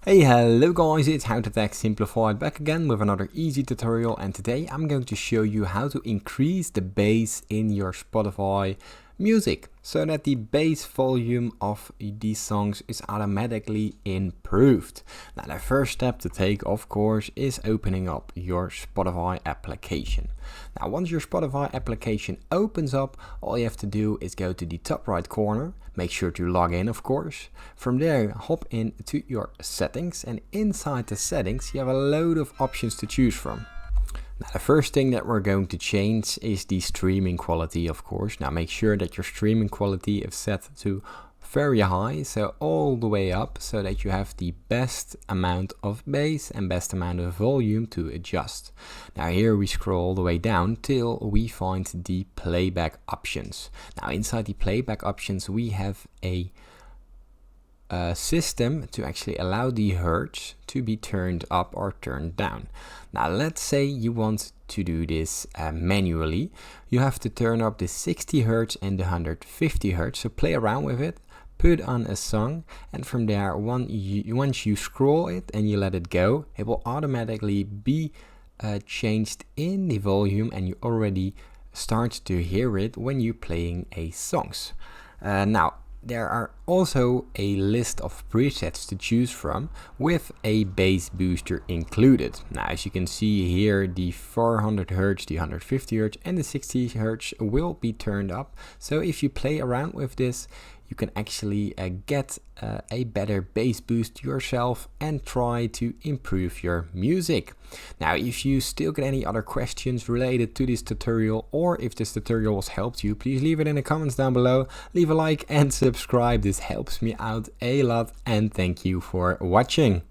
Hey, hello guys, it's How to Tech Simplified back again with another easy tutorial, and today I'm going to show you how to increase the bass in your Spotify music so that the bass volume of these songs is automatically improved. Now the first step to take, of course, is opening up your Spotify application. Now once your Spotify application opens up, all you have to do is go to the top right corner, make sure to log in of course. From there hop into your settings, and inside the settings you have a load of options to choose from. Now the first thing that we're going to change is the streaming quality, of course. Now make sure that your streaming quality is set to very high, so all the way up, so that you have the best amount of bass and best amount of volume to adjust. Now here we scroll all the way down till we find the playback options. Now inside the playback options we have a system to actually allow the hertz to be turned up or turned down. Now let's say you want to do this manually. You have to turn up the 60 hertz and the 150 hertz, so play around with it, put on a song, and from there once you scroll it and you let it go, it will automatically be changed in the volume, and you already start to hear it when you're playing a songs. Now there are also a list of presets to choose from with a bass booster included. Now as you can see here, the 400 Hz, the 150 Hz and the 60 Hz will be turned up. So if you play around with this, you can actually get a better bass boost yourself and try to improve your music. Now if you still get any other questions related to this tutorial, or if this tutorial has helped you, please leave it in the comments down below. Leave a like and subscribe, this helps me out a lot, and thank you for watching.